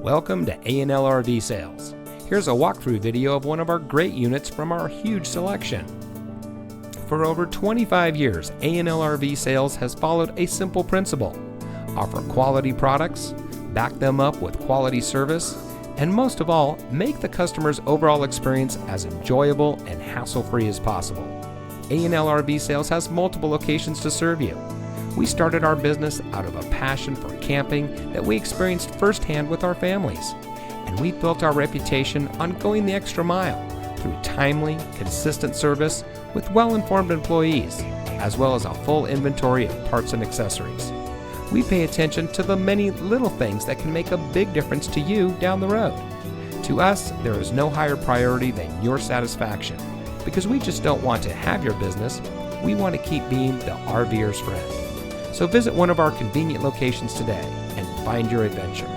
Welcome to A&L RV Sales. Here's a walkthrough video of one of our great units from our huge selection. For over 25 years, A&L RV Sales has followed a simple principle: offer quality products, back them up with quality service, and most of all, make the customer's overall experience as enjoyable and hassle-free as possible. A&L RV Sales has multiple locations to serve you. We started our business out of a passion for camping that we experienced firsthand with our families, and we built our reputation on going the extra mile through timely, consistent service with well-informed employees, as well as a full inventory of parts and accessories. We pay attention to the many little things that can make a big difference to you down the road. To us, there is no higher priority than your satisfaction, because we just don't want to have your business, we want to keep being the RVer's friend. So visit one of our convenient locations today and find your adventure.